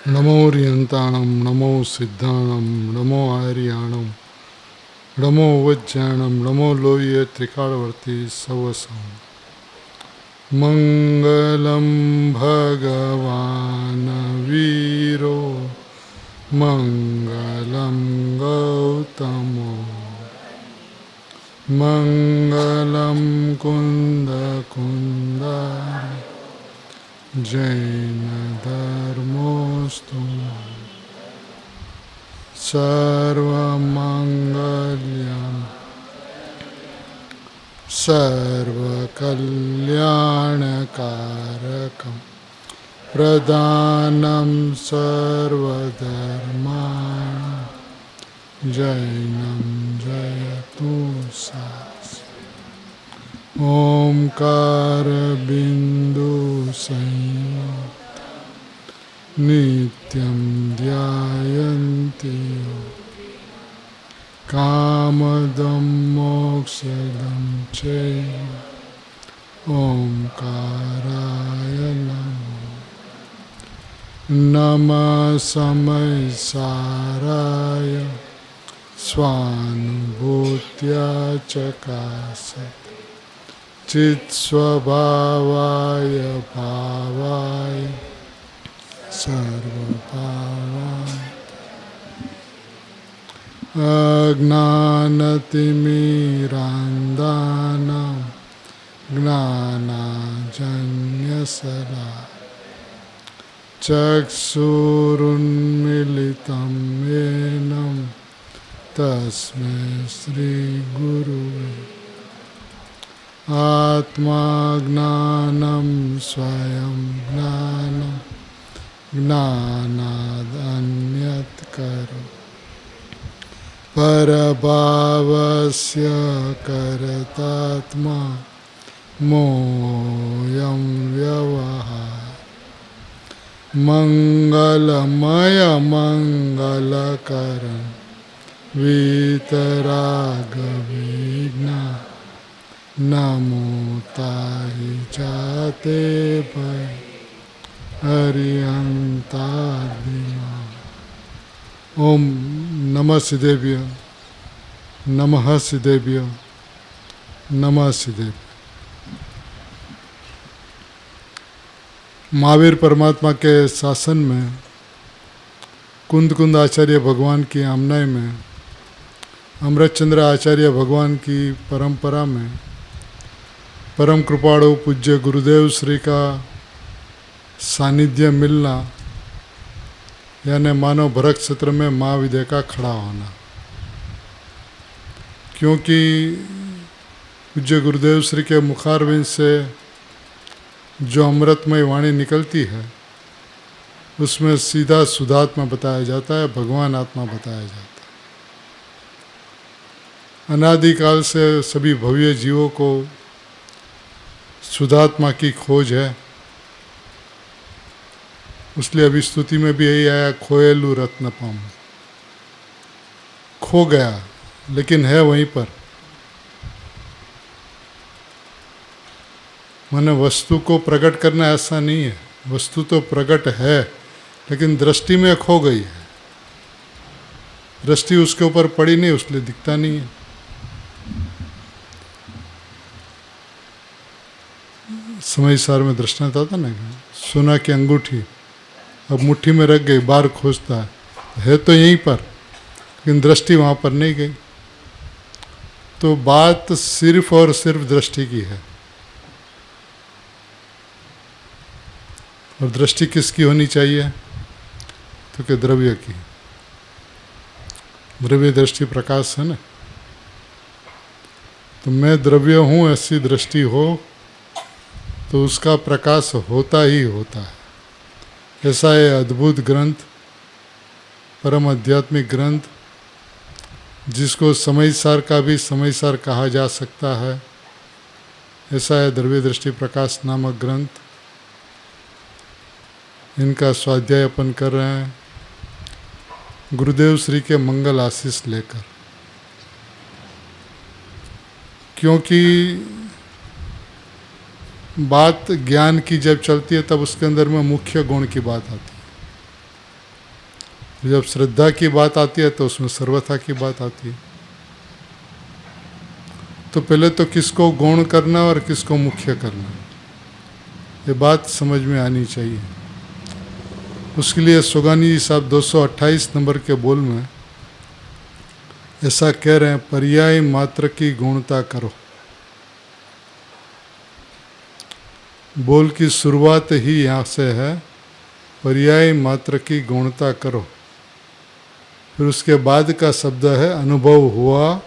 नमो रियंताणं नमो सिद्धाणं नमो आर्याणं नमो वज्जाणं नमो लोह्य त्रिकालवर्ती सवसं मंगलम भगवान वीरो मंगलम गौतमो मंगलम कुंद कुंदार जैन धर्मोस्तु सर्वमंगल्यं सर्वकल्याणकारकं प्रदानं सर्वधर्माणां जैनं जयतु शास्त्रम् ओंकार बिंदु संयुक्त नित्यं ध्यायन्ति कामदं मोक्षदं चैव ओंकाराय नमः नमः समय साराय स्वानुभूत्या चकासत् चित्स्वभावाय भावाय सर्वभावाय अज्ञानतिमिरान्धानां ज्ञानाञ्जनशलाकया चक्षुरुन्मीलितं येन तस्मै श्रीगुरुवे आत्मा ज्ञानं स्वयं ज्ञानं ज्ञानादन्यत्करो परभावस्य करतात्मा मोऽयं व्यवहार मंगलमय मंगलकरं वीतरागविघ्ना नमो ताहि जाते भय हरियंतादिमा। ओम नमः सिद्धेभ्य नमः सिद्धेभ्य नमः सिद्धेभ्य। महावीर परमात्मा के शासन में कुंद कुंद आचार्य भगवान की आमनाई में अमृतचंद्र आचार्य भगवान की परंपरा में परम कृपाणु पूज्य गुरुदेव श्री का सानिध्य मिलना यानी मानव भरत क्षेत्र में महाविद्या का खड़ा होना। क्योंकि पूज्य गुरुदेव श्री के मुखारविंद से जो अमृतमय वाणी निकलती है उसमें सीधा सुधात्मा बताया जाता है, भगवान आत्मा बताया जाता है। अनादिकाल से सभी भव्य जीवों को शुद्धात्मा की खोज है, इसलिए अभी स्तुति में भी यही आया, खोएलु रत्नपम। खो गया लेकिन है वहीं पर। माने वस्तु को प्रकट करना ऐसा नहीं है, वस्तु तो प्रकट है लेकिन दृष्टि में खो गई है। दृष्टि उसके ऊपर पड़ी नहीं, इसलिए दिखता नहीं है। समय सार में दृष्टांत आता ना, सोना की अंगूठी अब मुट्ठी में रख गई, बाहर खोजता है तो यहीं पर, लेकिन दृष्टि वहाँ पर नहीं गई। तो बात सिर्फ और सिर्फ दृष्टि की है। और दृष्टि किसकी होनी चाहिए? तो कि द्रव्य की। द्रव्य दृष्टि प्रकाश है ना। तो मैं द्रव्य हूँ ऐसी दृष्टि हो तो उसका प्रकाश होता ही होता है। ऐसा है अद्भुत ग्रंथ, परम आध्यात्मिक ग्रंथ, जिसको समयसार का भी समयसार कहा जा सकता है। ऐसा है द्रव्य दृष्टि प्रकाश नामक ग्रंथ। इनका स्वाध्याय अपन कर रहे हैं गुरुदेव श्री के मंगल आशीष लेकर। क्योंकि बात ज्ञान की जब चलती है तब उसके अंदर में मुख्य गुण की बात आती है। जब श्रद्धा की बात आती है तो उसमें सर्वथा की बात आती है। तो पहले तो किसको गौण करना और किसको मुख्य करना, ये बात समझ में आनी चाहिए। उसके लिए सुगानी जी साहब 228 नंबर के बोल में ऐसा कह रहे हैं, पर्याय मात्र की गौणता करो। बोल की शुरुआत ही यहाँ से है, पर्याय मात्र की गौणता करो। फिर उसके बाद का शब्द है, अनुभव हुआ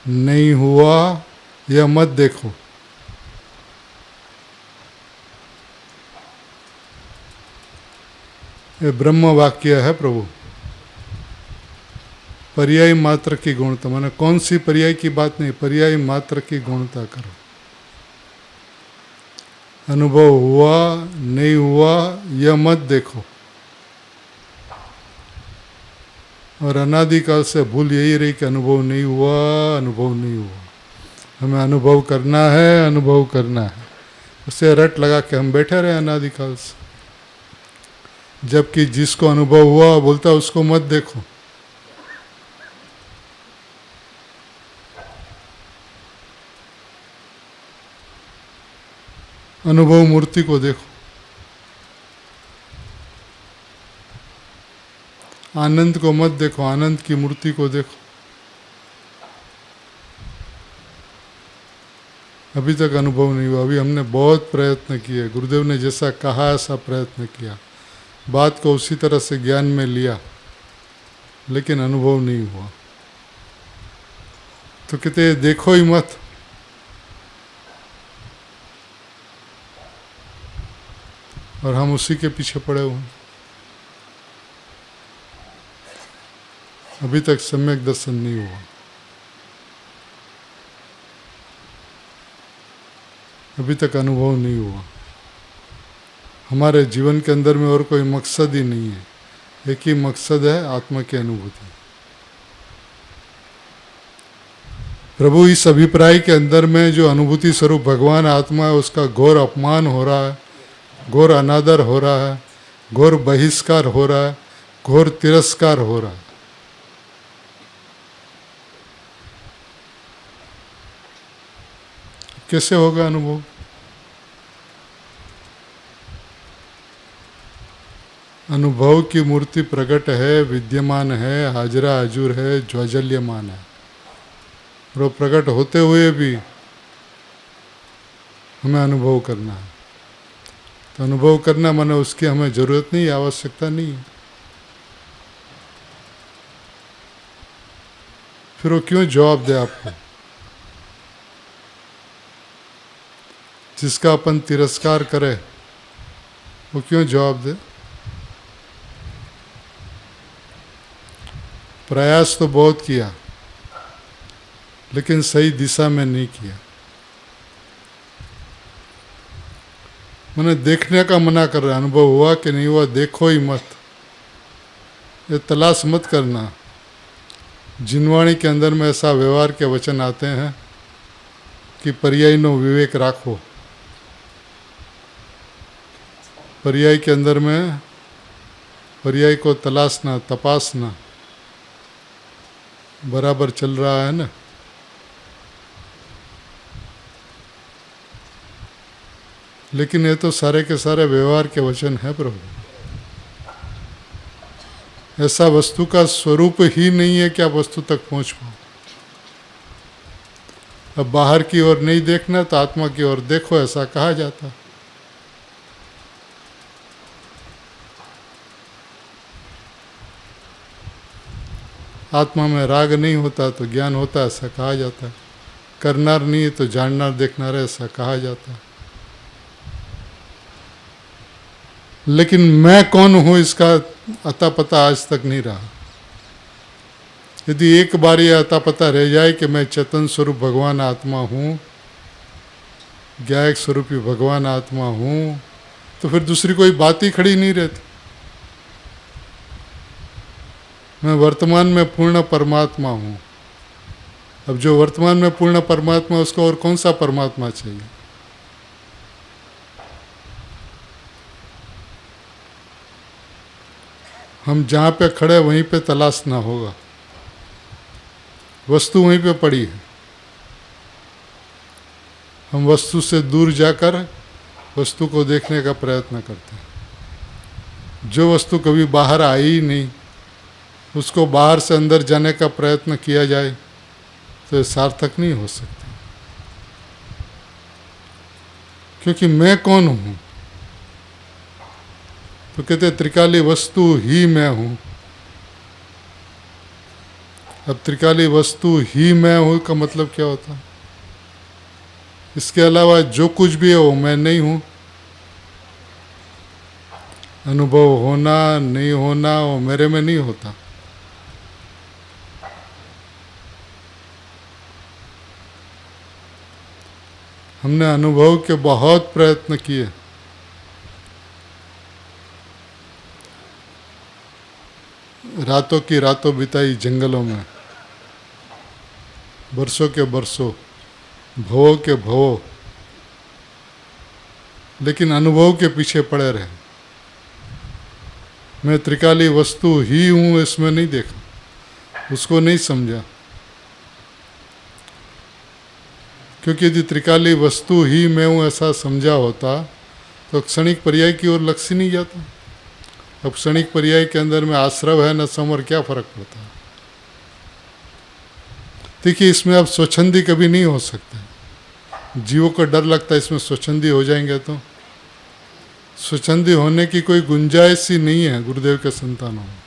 नहीं हुआ यह मत देखो। ये ब्रह्म वाक्य है प्रभु। पर्याय मात्र की गौणता, माने कौन सी पर्याय की बात नहीं, पर्याय मात्र की गौणता करो। अनुभव हुआ नहीं हुआ यह मत देखो। और अनादिकाल से भूल यही रही कि अनुभव नहीं हुआ, अनुभव नहीं हुआ। हमें अनुभव करना है, अनुभव करना है, उसे रट लगा के हम बैठे रहे अनादिकाल से। जबकि जिसको अनुभव हुआ बोलता उसको मत देखो। अनुभव मूर्ति को देखो, आनंद को मत देखो, आनंद की मूर्ति को देखो। अभी तक अनुभव नहीं हुआ। अभी हमने बहुत प्रयत्न किए, गुरुदेव ने जैसा कहा ऐसा प्रयत्न किया, बात को उसी तरह से ज्ञान में लिया, लेकिन अनुभव नहीं हुआ। तो कहते देखो ही मत। और हम उसी के पीछे पड़े हुए हैं। अभी तक सम्यक दर्शन नहीं हुआ। अभी तक अनुभव नहीं हुआ। हमारे जीवन के अंदर में और कोई मकसद ही नहीं है, एक ही मकसद है, आत्मा की अनुभूति। प्रभु इस अभिप्राय के अंदर में जो अनुभूति स्वरूप भगवान आत्मा है, उसका घोर अपमान हो रहा है, घोर अनादर हो रहा है, घोर बहिष्कार हो रहा है, घोर तिरस्कार हो रहा है। कैसे होगा अनुभव? अनुभव की मूर्ति प्रकट है, विद्यमान है, हाजरा हजूर है, ज्वजल्यमान है। और वो प्रकट होते हुए भी हमें अनुभव करना है। तो अनुभव करना माने उसकी हमें जरूरत नहीं, आवश्यकता नहीं है। फिर वो क्यों जवाब दे आपको? जिसका अपन तिरस्कार करे वो क्यों जवाब दे? प्रयास तो बहुत किया, लेकिन सही दिशा में नहीं किया। मैंने देखने का मना कर रहा, अनुभव हुआ कि नहीं हुआ देखो ही मत, ये तलाश मत करना। जिनवाणी के अंदर में ऐसा व्यवहार के वचन आते हैं कि पर्याय नो विवेक राखो। पर्याय के अंदर में पर्याय को तलाशना, तपासना बराबर चल रहा है ना। लेकिन ये तो सारे के सारे व्यवहार के वचन है प्रभु। ऐसा वस्तु का स्वरूप ही नहीं है कि आप वस्तु तक पहुंच पाओ। अब बाहर की ओर नहीं देखना तो आत्मा की ओर देखो, ऐसा कहा जाता। आत्मा में राग नहीं होता तो ज्ञान होता, ऐसा कहा जाता है। करनार नहीं है तो जाननार देखनार है, ऐसा कहा जाता है। लेकिन मैं कौन हूं इसका अता पता आज तक नहीं रहा। यदि एक बार यह अता पता रह जाए कि मैं चेतन स्वरूप भगवान आत्मा हूं, ज्ञायक स्वरूपी भगवान आत्मा हूं, तो फिर दूसरी कोई बात ही खड़ी नहीं रहती। मैं वर्तमान में पूर्ण परमात्मा हूं। अब जो वर्तमान में पूर्ण परमात्मा, उसको और कौन सा परमात्मा चाहिए? हम जहाँ पे खड़े वहीं पे तलाशना होगा, वस्तु वहीं पे पड़ी है। हम वस्तु से दूर जाकर वस्तु को देखने का प्रयत्न करते हैं। जो वस्तु कभी बाहर आई ही नहीं, उसको बाहर से अंदर जाने का प्रयत्न किया जाए तो सार्थक नहीं हो सकता। क्योंकि मैं कौन हूँ? तो कहते त्रिकाली वस्तु ही मैं हूँ। अब त्रिकाली वस्तु ही मैं हूँ का मतलब क्या होता है? इसके अलावा जो कुछ भी है वो मैं नहीं हूँ। अनुभव होना नहीं होना वो मेरे में नहीं होता। हमने अनुभव के बहुत प्रयत्न किए, रातों की रातों बिताई जंगलों में, बरसों के बरसों, भवों के भवों, लेकिन अनुभव के पीछे पड़े रहे। मैं त्रिकाली वस्तु ही हूँ इसमें नहीं देखा, उसको नहीं समझा। क्योंकि यदि त्रिकाली वस्तु ही मैं हूँ ऐसा समझा होता तो क्षणिक पर्याय की ओर लक्ष्य नहीं जाता। अब क्षणिक पर्याय के अंदर में आश्रव है न सम, और क्या फर्क पड़ता है? देखिए, इसमें अब स्वच्छंदी कभी नहीं हो सकते। जीवों को डर लगता है इसमें स्वच्छंदी हो जाएंगे तो। स्वच्छंदी होने की कोई गुंजाइश ही नहीं है गुरुदेव के संतानों में।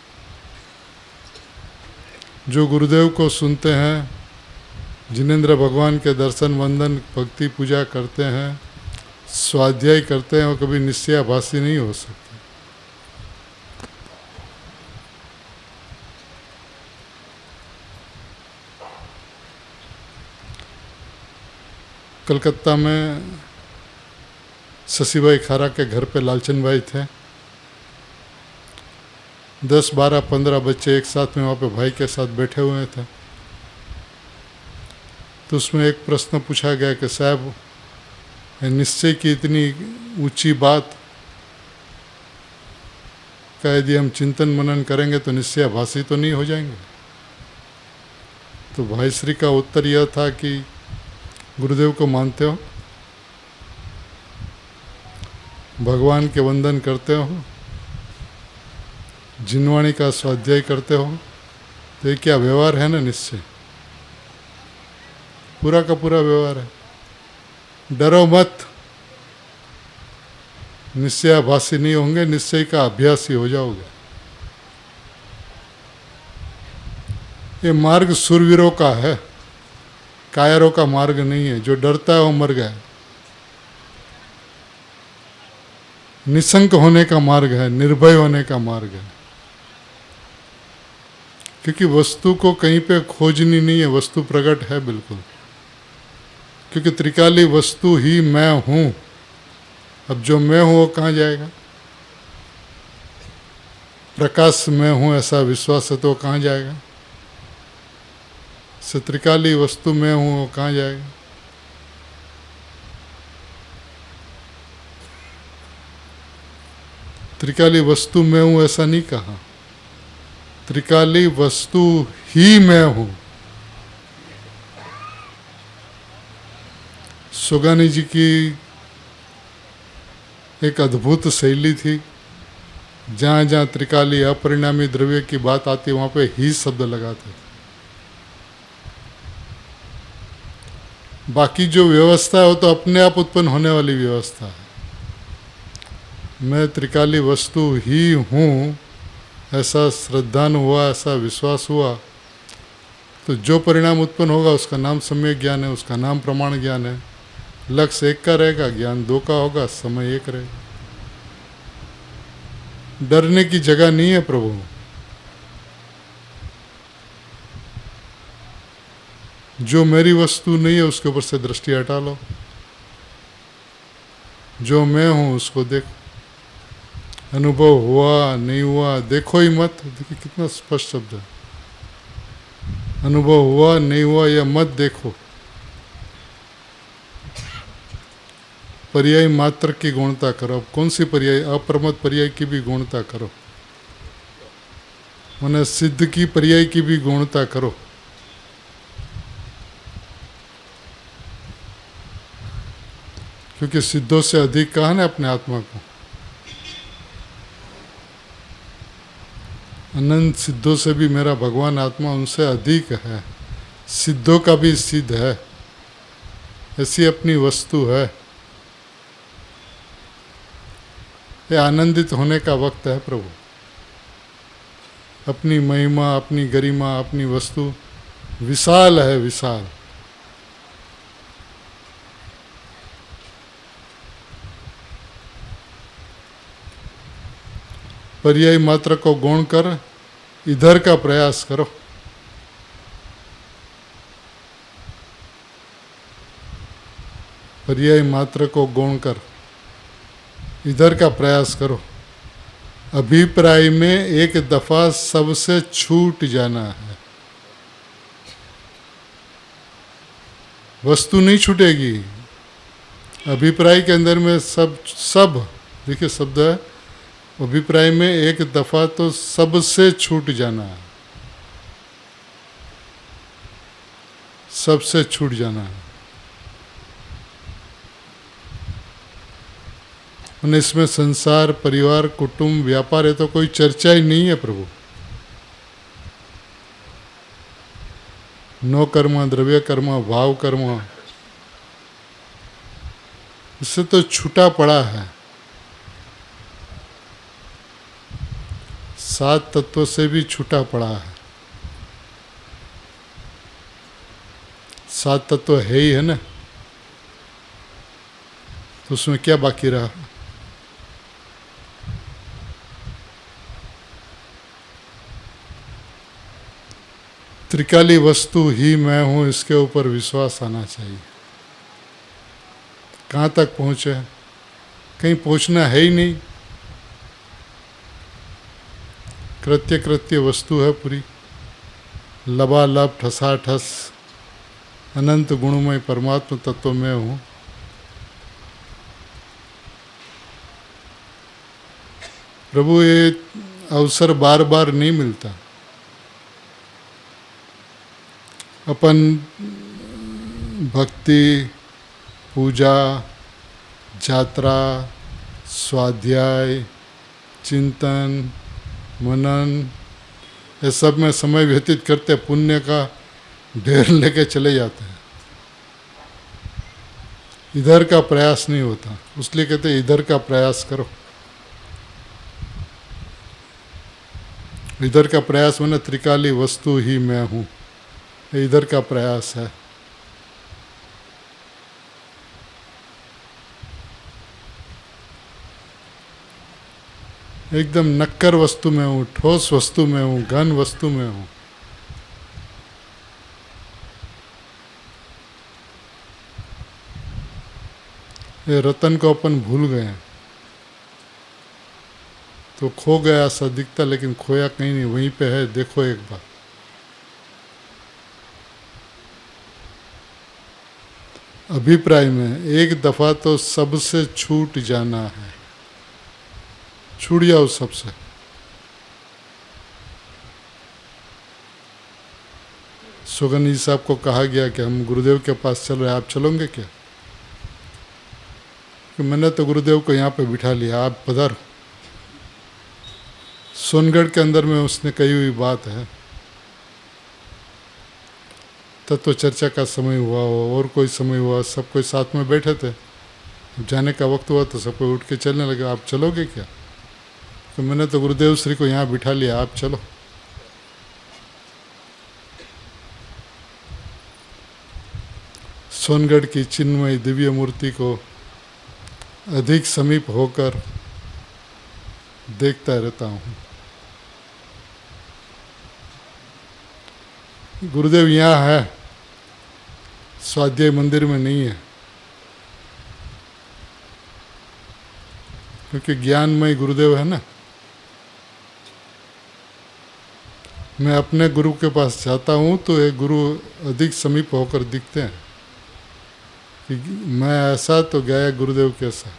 जो गुरुदेव को सुनते हैं, जिनेंद्र भगवान के दर्शन वंदन भक्ति पूजा करते हैं, स्वाध्याय करते हैं, वो कभी निश्चयाभासी नहीं हो सकते। कलकत्ता में शशि भाई खारा के घर पे लालचंद भाई थे। 10, 12, 15 बच्चे एक साथ में वहाँ पे भाई के साथ बैठे हुए थे। तो उसमें एक प्रश्न पूछा गया कि साहब, निश्चय की इतनी ऊंची बात का यदि हम चिंतन मनन करेंगे तो निश्चयाभासी तो नहीं हो जाएंगे? तो भाई श्री का उत्तर यह था कि गुरुदेव को मानते हो, भगवान के वंदन करते हो, जिनवाणी का स्वाध्याय करते हो, तो ये क्या व्यवहार है ना? निश्चय पूरा का पूरा व्यवहार है। डरो मत, निश्चयाभासी नहीं होंगे, निश्चय का अभ्यासी हो जाओगे। ये मार्ग शूरवीरों का है, कायरों का मार्ग नहीं है। जो डरता है वो मर गया। निशंक होने का मार्ग है, निर्भय होने का मार्ग है। क्योंकि वस्तु को कहीं पे खोजनी नहीं है, वस्तु प्रकट है बिल्कुल। क्योंकि त्रिकाली वस्तु ही मैं हूँ। अब जो मैं हूँ वो कहाँ जाएगा? प्रकाश में हूँ ऐसा विश्वास है तो कहाँ जाएगा? त्रिकाली वस्तु में हूँ वो कहाँ जाएगा? त्रिकाली वस्तु में हूँ ऐसा नहीं कहा, त्रिकाली वस्तु ही मैं हूँ। सुगानी जी की एक अद्भुत शैली थी, जहाँ जहाँ त्रिकाली अपरिणामी द्रव्य की बात आती वहाँ पे ही शब्द लगाते थे। बाकी जो व्यवस्था है वो तो अपने आप उत्पन्न होने वाली व्यवस्था है। मैं त्रिकाली वस्तु ही हूँ ऐसा श्रद्धान हुआ, ऐसा विश्वास हुआ, तो जो परिणाम उत्पन्न होगा उसका नाम सम्यक ज्ञान है, उसका नाम प्रमाण ज्ञान है। लक्ष्य एक का रहेगा, ज्ञान दो का होगा, समय एक रहेगा। डरने की जगह नहीं है प्रभु। जो मेरी वस्तु नहीं है उसके ऊपर से दृष्टि हटा लो, जो मैं हूं उसको देखो। अनुभव हुआ नहीं हुआ देखो ही मत। देखिए कितना स्पष्ट शब्द है, अनुभव हुआ नहीं हुआ या मत देखो। पर्याय मात्र की गुणता करो। अब कौन सी पर्याय? अप्रमत पर्याय की भी गुणता करो। माने सिद्ध की पर्याय की भी गौणता करो। क्योंकि सिद्धों से अधिक कहा ना अपने आत्मा को। अनंत सिद्धों से भी मेरा भगवान आत्मा उनसे अधिक है, सिद्धों का भी सिद्ध है, ऐसी अपनी वस्तु है। ये आनंदित होने का वक्त है प्रभु। अपनी महिमा, अपनी गरिमा, अपनी वस्तु विशाल है, विशाल। पर्याय मात्र को गौण कर इधर का प्रयास करो। पर्याय मात्र को गौण कर इधर का प्रयास करो। अभिप्राय में एक दफा सबसे छूट जाना है। वस्तु नहीं छूटेगी, अभिप्राय के अंदर में सब देखिए शब्द है, अभिप्राय में एक दफा तो सबसे छूट जाना है, सबसे छूट जाना है। इसमें संसार, परिवार, कुटुंब, व्यापार है तो कोई चर्चा ही नहीं है प्रभु। नो कर्म, द्रव्य कर्म, भाव कर्म, इससे तो छूटा पड़ा है। 7 तत्वों से भी छूटा पड़ा है। 7 तत्व है ही है ना, तो उसमें क्या बाकी रहा? त्रिकाली वस्तु ही मैं हूं, इसके ऊपर विश्वास आना चाहिए। कहाँ तक पहुँचे? कहीं पहुँचना है ही नहीं। कृत्य वस्तु है पूरी, लबालब ठसाठस अनंत गुणमय परमात्मा तत्व में हूँ। प्रभु ये अवसर बार बार नहीं मिलता। अपन भक्ति, पूजा, यात्रा, स्वाध्याय, चिंतन, मनन, ये सब में समय व्यतीत करते पुण्य का ढेर लेके चले जाते हैं। इधर का प्रयास नहीं होता, इसलिए कहते इधर का प्रयास करो। इधर का प्रयास माने त्रिकाली वस्तु ही मैं हूँ, इधर का प्रयास है। एकदम नक्कर वस्तु में हूँ, ठोस वस्तु में हूँ, घन वस्तु में हूँ। ये रतन को अपन भूल गए तो खो गया सा दिखता, लेकिन खोया कहीं नहीं, वहीं पे है, देखो एक बार। अभिप्राय में एक दफा तो सबसे छूट जाना है, छूट जाओ सबसे। सुगनी साहब को कहा गया कि हम गुरुदेव के पास चल रहे हैं, आप चलोगे क्या? कि मैंने तो गुरुदेव को यहाँ पे बिठा लिया, आप पधारो। सोनगढ़ के अंदर में उसने कही हुई बात है। तत्व चर्चा का समय हुआ हो और कोई समय हुआ, सब कोई साथ में बैठे थे। जाने का वक्त हुआ तो सब कोई उठ के चलने लगे, आप चलोगे क्या? तो मैंने तो गुरुदेव श्री को यहाँ बिठा लिया, आप चलो। सोनगढ़ की चिन्मय दिव्य मूर्ति को अधिक समीप होकर देखता रहता हूँ। गुरुदेव यहाँ है, स्वाध्याय मंदिर में नहीं है, क्योंकि ज्ञानमय गुरुदेव है ना। मैं अपने गुरु के पास जाता हूँ तो एक गुरु अधिक समीप होकर दिखते हैं कि मैं ऐसा तो गया गुरुदेव कैसा।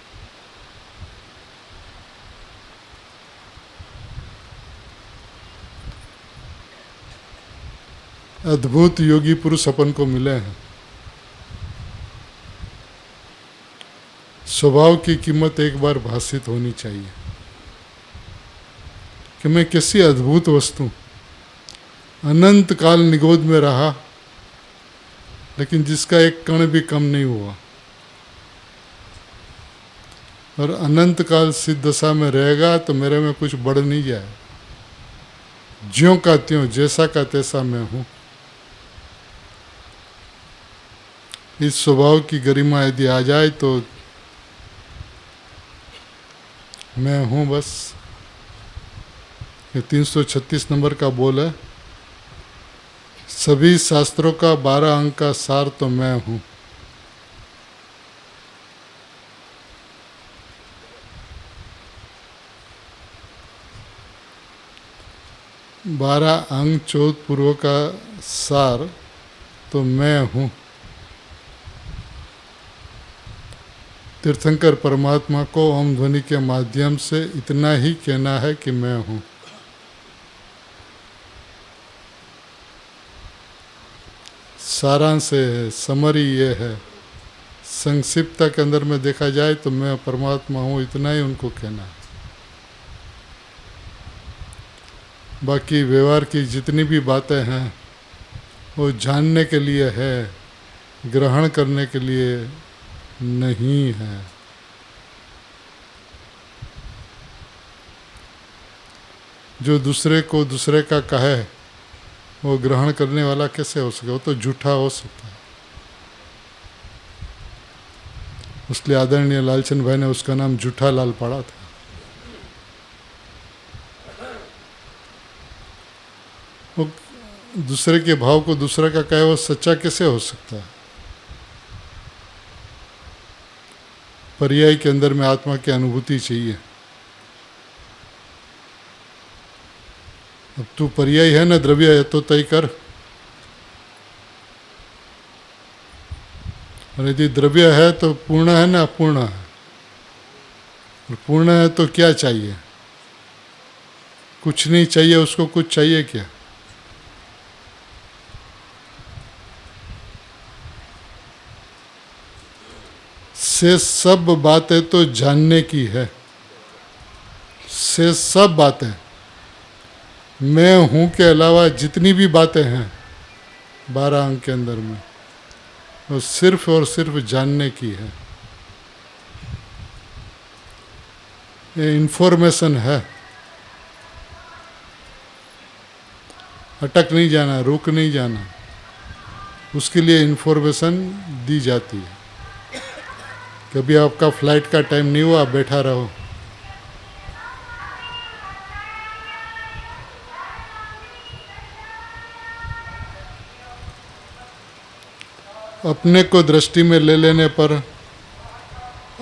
अद्भुत योगी पुरुष अपन को मिले हैं। स्वभाव की कीमत एक बार भाषित होनी चाहिए कि मैं कैसी अद्भुत वस्तु, अनंत काल निगोद में रहा लेकिन जिसका एक कण भी कम नहीं हुआ, और अनंत काल सिद्ध दशा में रहेगा तो मेरे में कुछ बढ़ नहीं जाए। ज्यों का त्यों, जैसा का तैसा मैं हूं। इस स्वभाव की गरिमा यदि आ जाए तो मैं हूं बस। ये 336 नंबर का बोल है, सभी शास्त्रों का 12 अंक का सार तो मैं हूं। बारह अंग 14 पूर्व का सार तो मैं हूं। तीर्थंकर परमात्मा को ओम ध्वनि के माध्यम से इतना ही कहना है कि मैं हूं। सारांश है, समरी ये है, संक्षिप्तता के अंदर में देखा जाए तो मैं परमात्मा हूं, इतना ही उनको कहना है। बाकी व्यवहार की जितनी भी बातें हैं वो जानने के लिए है, ग्रहण करने के लिए नहीं है। जो दूसरे को दूसरे का कहे वो ग्रहण करने वाला कैसे हो सके? वो तो झूठा हो सकता है। इसलिए आदरणीय लालचंद भाई ने उसका नाम झूठा लाल पड़ा था। वो दूसरे के भाव को दूसरा का कहे वो सच्चा कैसे हो सकता है? पर्याय के अंदर में आत्मा की अनुभूति चाहिए। अब तू पर्याय है ना, द्रव्य है तो तय कर। और यदि द्रव्य है तो पूर्ण है ना अपूर्ण है? और पूर्ण है तो क्या चाहिए? कुछ नहीं चाहिए उसको, कुछ चाहिए क्या? से सब बातें तो जानने की है। से सब बातें, मैं हूं के अलावा जितनी भी बातें हैं 12 अंक के अंदर में, वो सिर्फ और सिर्फ जानने की है। ये इन्फॉर्मेशन है, अटक नहीं जाना, रुक नहीं जाना, उसके लिए इन्फॉर्मेशन दी जाती है। कभी आपका फ्लाइट का टाइम नहीं हुआ, बैठा रहो, अपने को दृष्टि में ले लेने पर,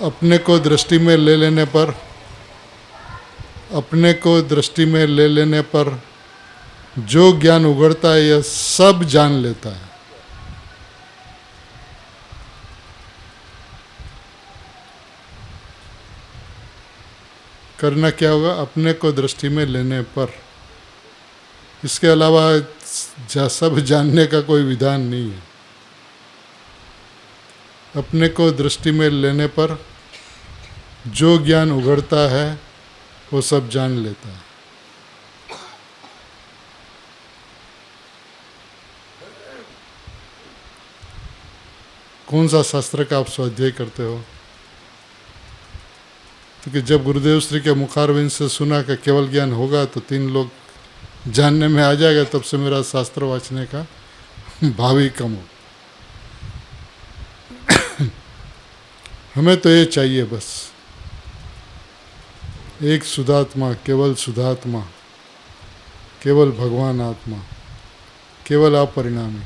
अपने को दृष्टि में ले लेने पर, अपने को दृष्टि में ले लेने पर जो ज्ञान उगड़ता है यह सब जान लेता है। करना क्या होगा? अपने को दृष्टि में लेने पर। इसके अलावा सब जानने का कोई विधान नहीं है। अपने को दृष्टि में लेने पर जो ज्ञान उगड़ता है वो सब जान लेता है। कौन सा शास्त्र का आप स्वाध्याय करते हो? क्योंकि जब गुरुदेव श्री के मुखारविंद से सुना कि केवल ज्ञान होगा तो 3 लोग जानने में आ जाएगा, तब से मेरा शास्त्र वाचने का भाव ही कम हो। हमें तो ये चाहिए बस, एक शुद्धात्मा, केवल शुद्धात्मा, केवल भगवान आत्मा, केवल अपरिणामी।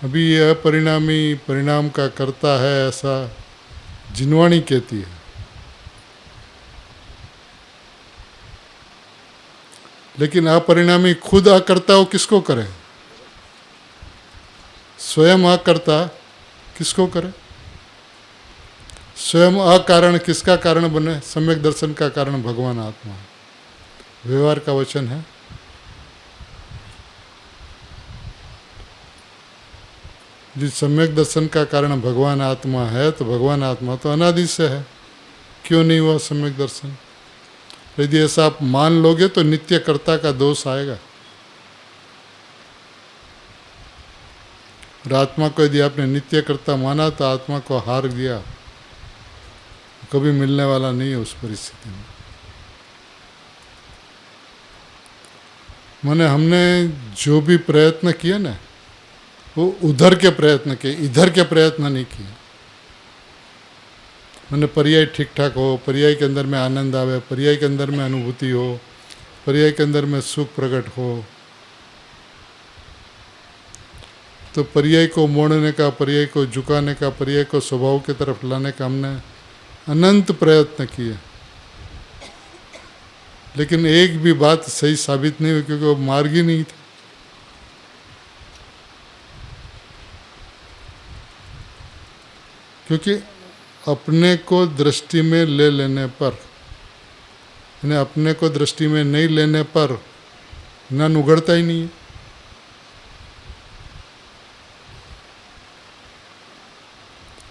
अभी यह अपरिणामी परिणाम का करता है ऐसा जिनवाणी कहती है। लेकिन अपरिणामी खुद अकर्ता हो किसको करे? स्वयं अकर्ता किसको करे? स्वयं अकारण किसका कारण बने? सम्यक दर्शन का कारण भगवान आत्मा। व्यवहार का वचन है, जिस सम्यक दर्शन का कारण भगवान आत्मा है, तो भगवान आत्मा तो अनादि से है, क्यों नहीं हुआ सम्यक दर्शन? यदि ऐसा आप मान लोगे तो नित्यकर्ता का दोष आएगा। और आत्मा को यदि आपने नित्यकर्ता माना तो आत्मा को हार दिया, कभी मिलने वाला नहीं है उस परिस्थिति में। माने हमने जो भी प्रयत्न किए ना, वो उधर के प्रयत्न किए, इधर के प्रयत्न नहीं किए। मैंने पर्याय ठीक ठाक हो, पर्याय के अंदर में आनंद आवे, पर्याय के अंदर में अनुभूति हो, पर्याय के अंदर में सुख प्रकट हो, तो पर्याय को मोड़ने का, पर्याय को झुकाने का, पर्याय को स्वभाव की तरफ लाने का हमने अनंत प्रयत्न किए, लेकिन एक भी बात सही साबित नहीं हुई, क्योंकि वो मार्ग ही नहीं था। क्योंकि अपने को दृष्टि में ले लेने पर, यानी अपने को दृष्टि में नहीं लेने पर ज्ञान उगड़ता ही नहीं है।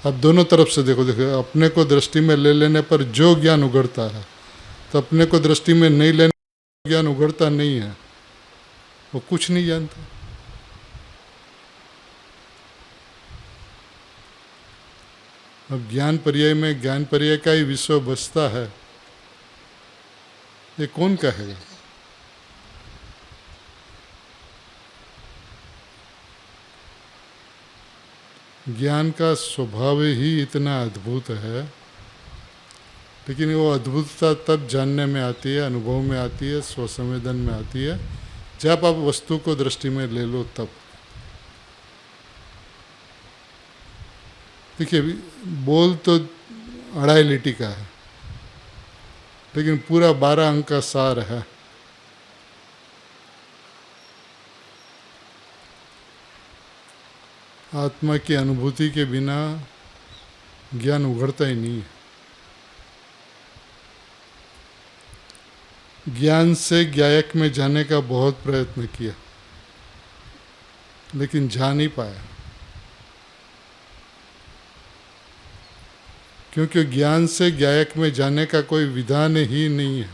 अब दोनों तरफ से देखो, अपने को दृष्टि में ले लेने पर जो ज्ञान उगड़ता है, तो अपने को दृष्टि में नहीं लेने ज्ञान उगड़ता नहीं है, वो कुछ नहीं जानता। अब ज्ञान पर्याय में ज्ञान पर्याय का ही विश्व बसता है, ये कौन कहेगा? ज्ञान का स्वभाव ही इतना अद्भुत है, लेकिन वो अद्भुतता तब जानने में आती है, अनुभव में आती है, स्वसंवेदन में आती है, जब आप वस्तु को दृष्टि में ले लो तब। देखिए, बोल तो 2.5 लिटी का है, लेकिन पूरा 12 अंक का सार है। आत्मा की अनुभूति के बिना ज्ञान उघड़ता ही नहीं है। ज्ञान से ज्ञायक में जाने का बहुत प्रयत्न किया, लेकिन जा नहीं पाया, क्योंकि ज्ञान से ज्ञायक में जाने का कोई विधान ही नहीं है।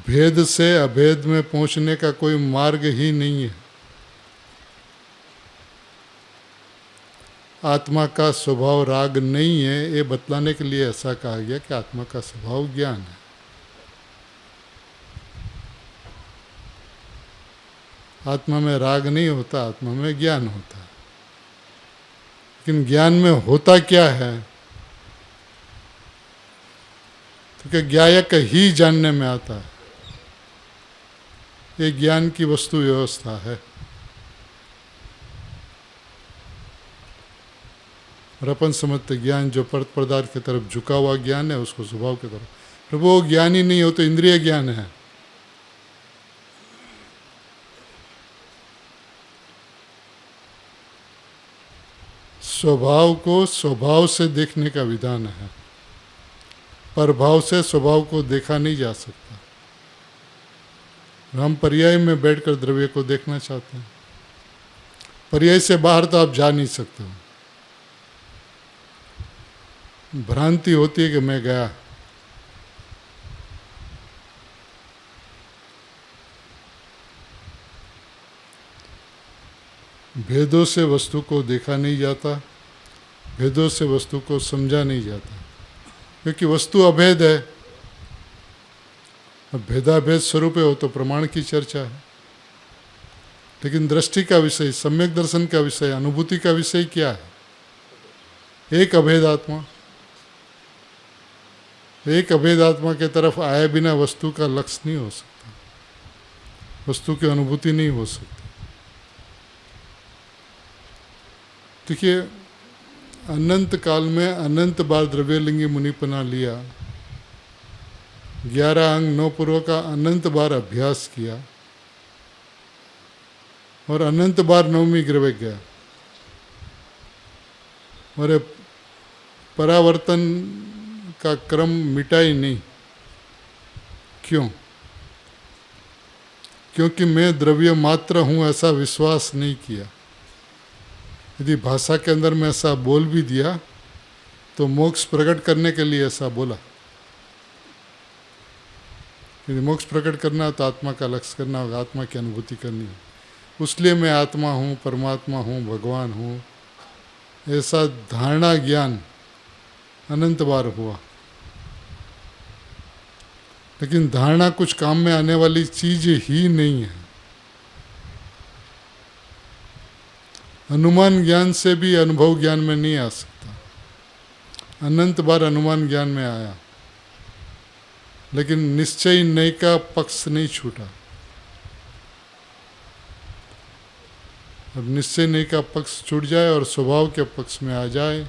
भेद से अभेद में पहुंचने का कोई मार्ग ही नहीं है। आत्मा का स्वभाव राग नहीं है, ये बतलाने के लिए ऐसा कहा गया कि आत्मा का स्वभाव ज्ञान है। आत्मा में राग नहीं होता, आत्मा में ज्ञान होता है। लेकिन ज्ञान में होता क्या है? तो क्या ज्ञायक ही जानने में आता है। ये ज्ञान की वस्तु व्यवस्था है। और अपन समझते ज्ञान जो पदार्थ की तरफ झुका हुआ ज्ञान है, उसको स्वभाव की तरफ, पर वो ज्ञान ही नहीं हो तो इंद्रिय ज्ञान है। स्वभाव को स्वभाव से देखने का विधान है, प्रभाव से स्वभाव को देखा नहीं जा सकता। हम पर्याय में बैठकर द्रव्य को देखना चाहते हैं, पर्याय से बाहर तो आप जा नहीं सकते हो। भ्रांति होती है कि मैं गया, भेदों से वस्तु को देखा नहीं जाता, भेदों से वस्तु को समझा नहीं जाता, क्योंकि वस्तु अभेद है। अब भेदाभेद स्वरूप हो तो प्रमाण की चर्चा है, लेकिन दृष्टि का विषय, सम्यक दर्शन का विषय, अनुभूति का विषय क्या है? एक अभेद आत्मा। एक अभेद आत्मा के तरफ आए बिना वस्तु का लक्ष्य नहीं हो सकता, वस्तु की अनुभूति नहीं हो सकती। देखिए, अनंत काल में अनंत बार द्रव्यलिंगी मुनिपना लिया, 11 अंग 9 पूर्व का अनंत बार अभ्यास किया, और अनंत बार नवमी ग्रह गया, और परावर्तन का क्रम मिटा ही नहीं। क्यों? क्योंकि मैं द्रव्य मात्र हूँ ऐसा विश्वास नहीं किया। यदि भाषा के अंदर में ऐसा बोल भी दिया तो मोक्ष प्रकट करने के लिए ऐसा बोला। यदि मोक्ष प्रकट करना है तो आत्मा का लक्ष्य करना होगा, आत्मा की अनुभूति करनी है। उसलिए मैं आत्मा हूँ, परमात्मा हूँ, भगवान हूँ, ऐसा धारणा ज्ञान अनंत बार हुआ। लेकिन धारणा कुछ काम में आने वाली चीज ही नहीं है। अनुमान ज्ञान से भी अनुभव ज्ञान में नहीं आ सकता। अनंत बार अनुमान ज्ञान में आया, लेकिन निश्चय नय का पक्ष नहीं छूटा। अब निश्चय नय का पक्ष छूट जाए और स्वभाव के पक्ष में आ जाए,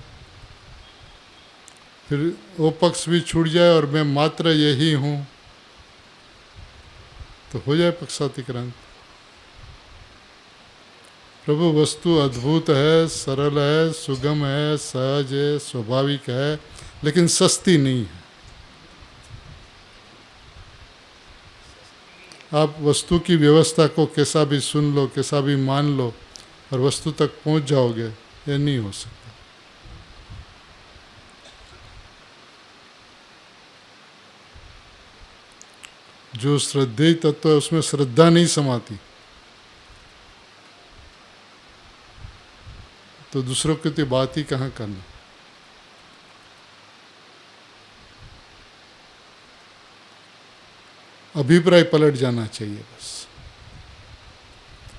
फिर वो पक्ष भी छूट जाए और मैं मात्र यही हूँ, तो हो जाए पक्षातिक्रांत। प्रभु वस्तु अद्भुत है, सरल है, सुगम है, सहज है, स्वाभाविक है, लेकिन सस्ती नहीं है। आप वस्तु की व्यवस्था को कैसा भी सुन लो, कैसा भी मान लो और वस्तु तक पहुंच जाओगे, ये नहीं हो सकता। जो श्रद्धेय तत्व है उसमें श्रद्धा नहीं समाती, तो दूसरों की तो बात ही कहाँ करना। अभिप्राय पलट जाना चाहिए बस।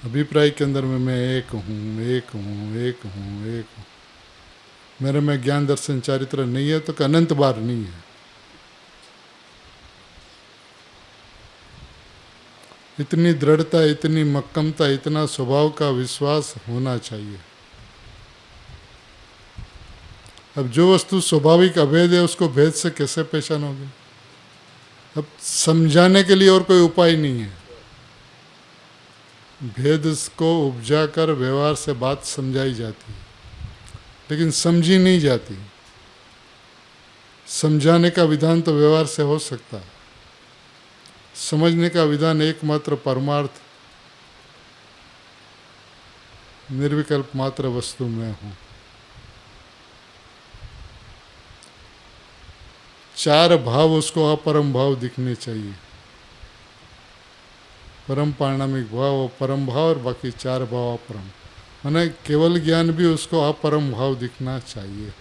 अभिप्राय के अंदर में मैं एक हूँ, एक हूँ, एक हूँ, एक हूँ। मेरे में ज्ञान दर्शन चारित्र नहीं है तो अनंत बार नहीं है। इतनी दृढ़ता, इतनी मक्कमता, इतना स्वभाव का विश्वास होना चाहिए। अब जो वस्तु स्वाभाविक अभेद है उसको भेद से कैसे पहचानोगे? अब समझाने के लिए और कोई उपाय नहीं है। भेद को उपजा कर व्यवहार से बात समझाई जाती है, लेकिन समझी नहीं जाती। समझाने का विधान तो व्यवहार से हो सकता है, समझने का विधान एकमात्र परमार्थ निर्विकल्प मात्र वस्तु में हूँ। चार भाव उसको अपरम भाव दिखने चाहिए। परम पारणामिक भाव, परम भाव और बाकी चार भाव अपरम, माने केवल ज्ञान भी उसको अपरम भाव दिखना चाहिए।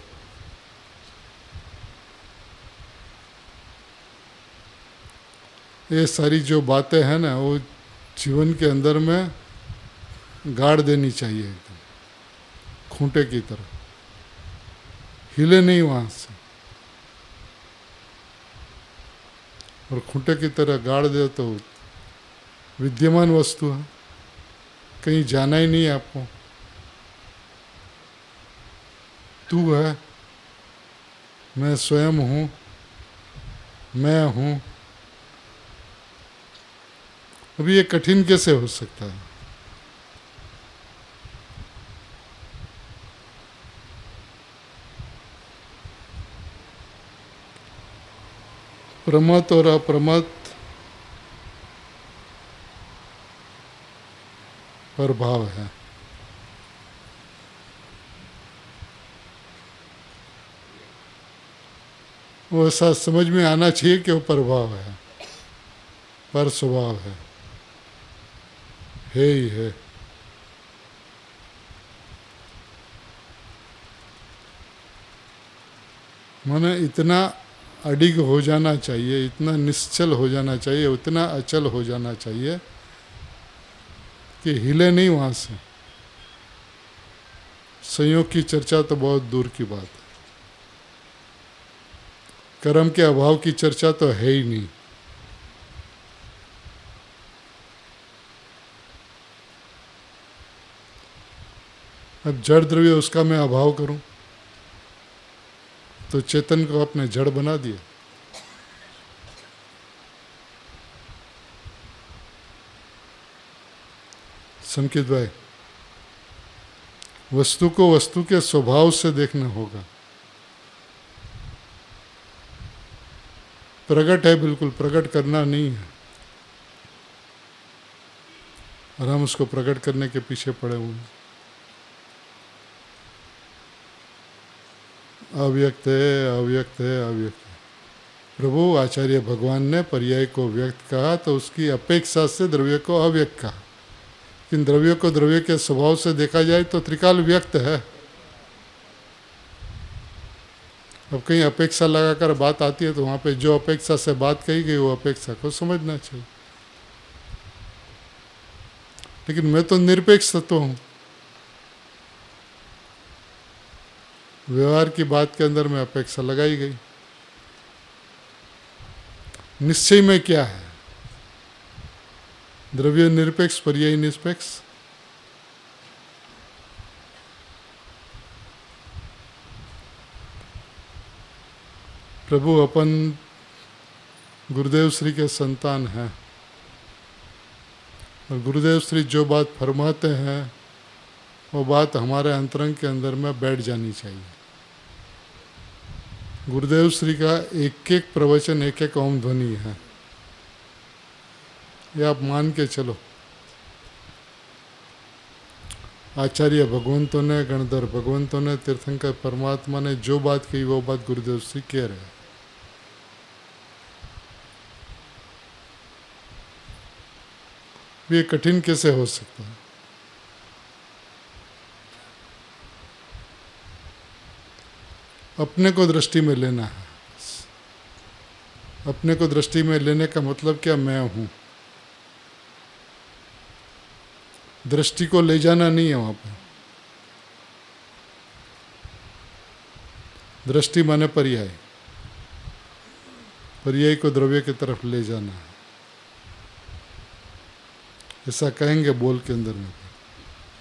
ये सारी जो बातें हैं ना, वो जीवन के अंदर में गाड़ देनी चाहिए, एकदम खूंटे की तरह, हिले नहीं वहाँ से। और खूंटे की तरह गाड़ दे तो विद्यमान वस्तु है, कहीं जाना ही नहीं है आपको। तू है, मैं स्वयं हूँ, मैं हूँ। अभी ये कठिन कैसे हो सकता है? प्रमत और अप्रमत पर भाव है। वो ऐसा समझ में आना चाहिए कि वो प्रभाव है, पर स्वभाव है ही है। माने इतना अडिग हो जाना चाहिए, इतना निश्चल हो जाना चाहिए, उतना अचल हो जाना चाहिए कि हिले नहीं वहाँ से। संयोग की चर्चा तो बहुत दूर की बात है, कर्म के अभाव की चर्चा तो है ही नहीं। अब जड़ द्रव्य उसका मैं अभाव करूं तो चेतन को आपने जड़ बना दिया। संकित भाई, वस्तु को वस्तु के स्वभाव से देखना होगा। प्रकट है, बिल्कुल प्रकट करना नहीं है। और हम उसको प्रकट करने के पीछे पड़े हुए हैं। अव्यक्त है, अव्यक्त है, अव्यक्त है। प्रभु आचार्य भगवान ने पर्याय को व्यक्त कहा तो उसकी अपेक्षा से द्रव्य को अव्यक्त कहा। लेकिन द्रव्य को द्रव्य के स्वभाव से देखा जाए तो त्रिकाल व्यक्त है। अब कहीं अपेक्षा लगाकर बात आती है तो वहाँ पे जो अपेक्षा से बात कही गई वो अपेक्षा को समझना चाहिए। लेकिन मैं तो निरपेक्ष तत्व हूँ। व्यवहार की बात के अंदर में अपेक्षा लगाई गई। निश्चय में क्या है? द्रव्य निरपेक्ष, पर्याय निष्पेक्ष। प्रभु अपन गुरुदेव श्री के संतान हैं और गुरुदेव श्री जो बात फरमाते हैं वो बात हमारे अंतरंग के अंदर में बैठ जानी चाहिए। गुरुदेव श्री का एक एक प्रवचन, एक एक ओम ध्वनि है, ये आप मान के चलो। आचार्य भगवंतों ने, गणधर भगवंतों ने, तीर्थंकर परमात्मा ने जो बात कही वो बात गुरुदेव श्री कह रहे हैं। ये कठिन कैसे हो सकता है? अपने को दृष्टि में लेना है। अपने को दृष्टि में लेने का मतलब क्या? मैं हूँ। दृष्टि को ले जाना नहीं है वहाँ पे। दृष्टि माने पर्याय, पर्याय को द्रव्य की तरफ ले जाना है। ऐसा कहेंगे बोल के अंदर में,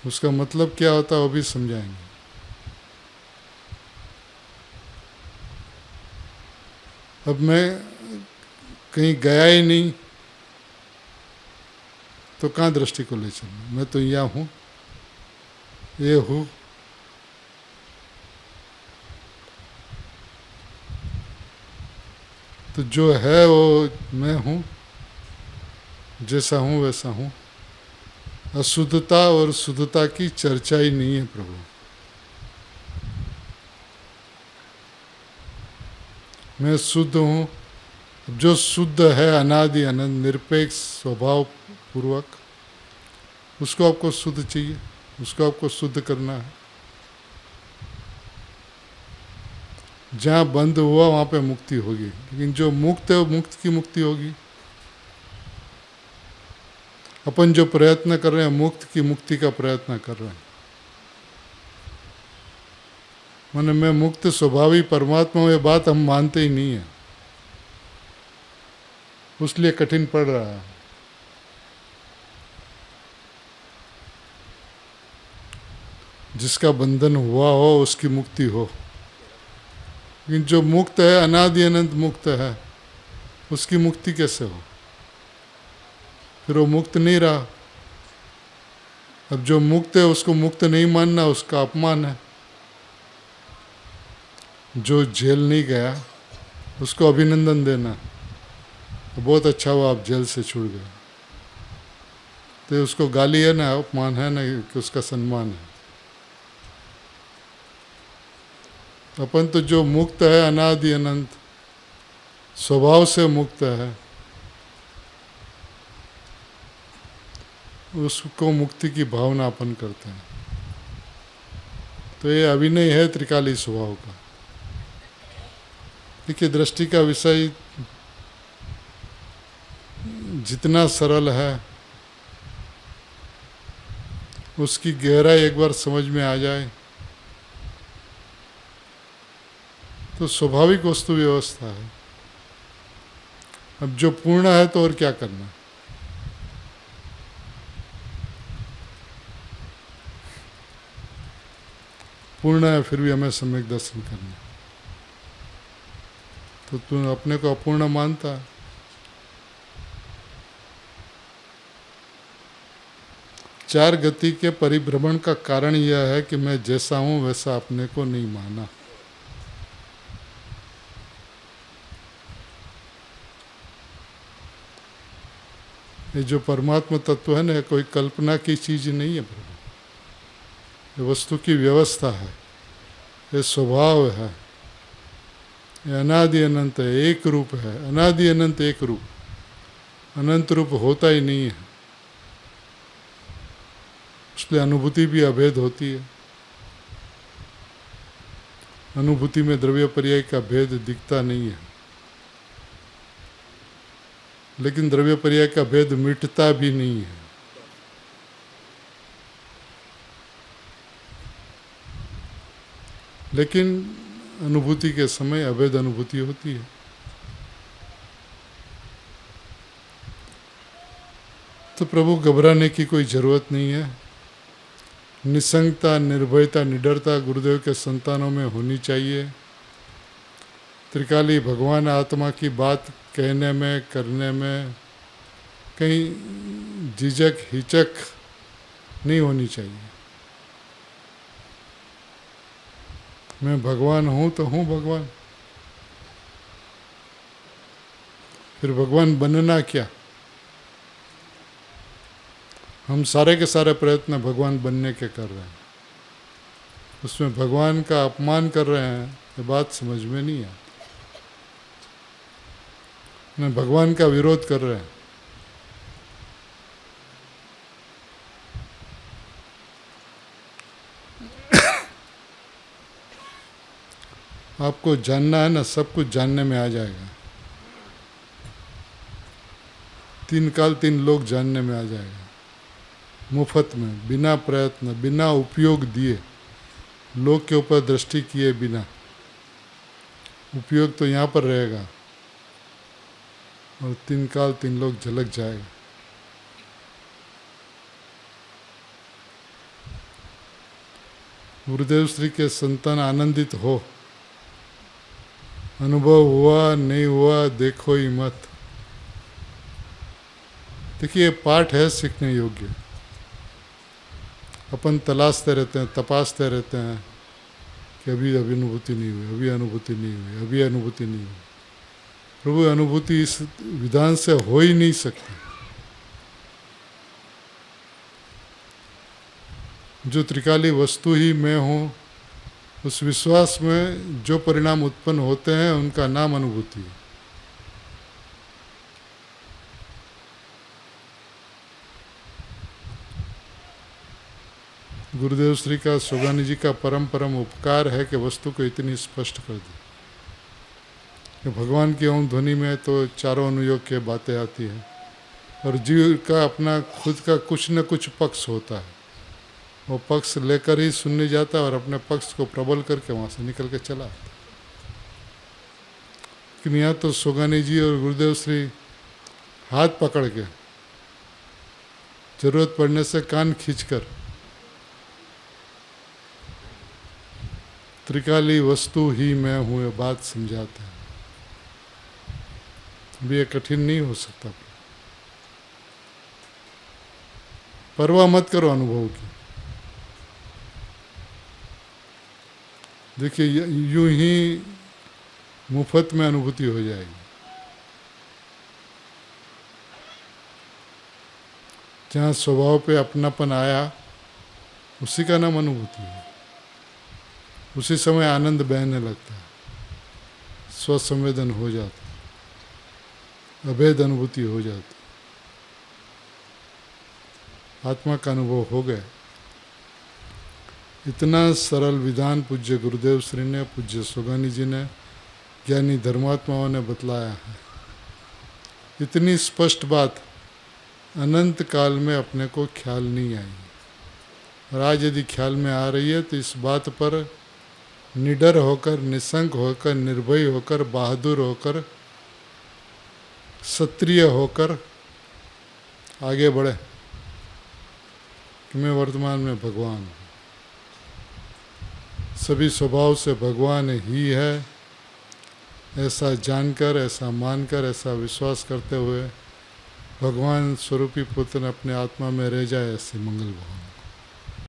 उसका मतलब क्या होता है वो भी समझाएंगे। अब मैं कहीं गया ही नहीं तो कहाँ दृष्टि को ले चलना? मैं तो यहाँ हूँ, ये हूँ। तो जो है वो मैं हूँ, जैसा हूँ वैसा हूँ। अशुद्धता और शुद्धता की चर्चा ही नहीं है प्रभु। मैं शुद्ध हूँ। जो शुद्ध है, अनादि अनंत निरपेक्ष स्वभाव पूर्वक, उसको आपको शुद्ध चाहिए, उसको आपको शुद्ध करना है। जहाँ बंद हुआ वहाँ पे मुक्ति होगी, लेकिन जो मुक्त है वो मुक्त की मुक्ति होगी। अपन जो प्रयत्न कर रहे हैं मुक्त की मुक्ति का प्रयत्न कर रहे हैं। माने मैं मुक्त स्वभावी परमात्मा हूँ, ये बात हम मानते ही नहीं है, उसलिए कठिन पड़ रहा है। जिसका बंधन हुआ हो उसकी मुक्ति हो, लेकिन जो मुक्त है, अनादि अनंत मुक्त है, उसकी मुक्ति कैसे हो? फिर वो मुक्त नहीं रहा। अब जो मुक्त है उसको मुक्त नहीं मानना उसका अपमान है। जो जेल नहीं गया उसको अभिनंदन देना, तो बहुत अच्छा हुआ आप जेल से छूट गए। तो उसको गाली है ना, अपमान है ना कि उसका सम्मान है। अपन तो जो मुक्त है, अनादि अनंत स्वभाव से मुक्त है, उसको मुक्ति की भावना अपन करते हैं। तो ये अभिनय है त्रिकाली स्वभाव का। देखिए, दृष्टि का विषय जितना सरल है, उसकी गहराई एक बार समझ में आ जाए तो स्वाभाविक वस्तु व्यवस्था है। अब जो पूर्ण है तो और क्या करना? पूर्ण है फिर भी हमें सम्यक दर्शन करना, तो तू अपने को अपूर्ण मानता है। चार गति के परिभ्रमण का कारण यह है कि मैं जैसा हूं वैसा अपने को नहीं माना। ये जो परमात्मा तत्व है ना, कोई कल्पना की चीज़ नहीं है प्रभु, ये वस्तु की व्यवस्था है, ये स्वभाव है, ये अनादि अनंत है, एक रूप है, अनादि अनंत एक रूप, अनंत रूप होता ही नहीं है, इसलिए अनुभूति भी अभेद होती है। अनुभूति में द्रव्य पर्याय का भेद दिखता नहीं है, लेकिन द्रव्य पर्याय का भेद मिटता भी नहीं है। लेकिन अनुभूति के समय अभेद अनुभूति होती है। तो प्रभु घबराने की कोई ज़रूरत नहीं है। निसंगता, निर्भयता, निडरता गुरुदेव के संतानों में होनी चाहिए। त्रिकाली भगवान आत्मा की बात कहने में, करने में कहीं झिझक हिचक नहीं होनी चाहिए। मैं भगवान हूँ तो हूँ भगवान, फिर भगवान बनना क्या? हम सारे के सारे प्रयत्न भगवान बनने के कर रहे हैं, उसमें भगवान का अपमान कर रहे हैं, ये बात समझ में नहीं आती। न भगवान का विरोध कर रहे हैं। आपको जानना है ना, सब कुछ जानने में आ जाएगा। तीन काल तीन लोग जानने में आ जाएगा, मुफ्त में, बिना प्रयत्न, बिना उपयोग दिए, लोग के ऊपर दृष्टि किए बिना। उपयोग तो यहाँ पर रहेगा और तीन काल तीन लोग झलक जाएगा। गुरुदेव श्री के संतान आनंदित हो। अनुभव हुआ नहीं हुआ देखो ही मत। देखिए पाठ है सीखने योग्य। अपन तलाशते रहते हैं, तपासते रहते हैं कि अभी अनुभूति नहीं हुई, अभी अनुभूति नहीं हुई, अभी अनुभूति नहीं हुई। प्रभु अनुभूति इस विधान से हो ही नहीं सकती। जो त्रिकाली वस्तु ही मैं हूँ, उस विश्वास में जो परिणाम उत्पन्न होते हैं उनका नाम अनुभूति है। गुरुदेव श्री का, सुगानी जी का परम उपकार है कि वस्तु को इतनी स्पष्ट कर दी कि भगवान की ओम ध्वनि में तो चारों अनुयोग की बातें आती हैं और जीव का अपना खुद का कुछ न कुछ पक्ष होता है। वो पक्ष लेकर ही सुनने जाता है और अपने पक्ष को प्रबल करके वहाँ से निकल के चला आता। लेकिन यहाँ तो सुगानी जी और गुरुदेव श्री हाथ पकड़ के, जरूरत पड़ने से कान खींचकर त्रिकाली वस्तु ही मैं हूँ ये बात समझाते हैं। भी ये कठिन नहीं हो सकता। परवाह मत करो अनुभव की। देखिए यूं ही मुफ्त में अनुभूति हो जाएगी। जहाँ स्वभाव पे अपनापन आया उसी का नाम अनुभूति है। उसी समय आनंद बहने लगता है, स्वसंवेदन हो जाता है, अभेद अनुभूति हो जाती, आत्मा का अनुभव हो गया। इतना सरल विधान पूज्य गुरुदेव श्री ने, पूज्य सुगानी जी ने, ज्ञानी धर्मात्माओं ने बतलाया है। इतनी स्पष्ट बात अनंत काल में अपने को ख्याल नहीं आई, और आज यदि ख्याल में आ रही है तो इस बात पर निडर होकर, निसंक होकर, निर्भय होकर, बहादुर होकर, क्षत्रिय होकर आगे बढ़े कि मैं वर्तमान में भगवान हूँ। सभी स्वभाव से भगवान ही है, ऐसा जानकर, ऐसा मानकर, ऐसा विश्वास करते हुए भगवान स्वरूपी पुत्र अपने आत्मा में रह जाए, ऐसी मंगल भावना।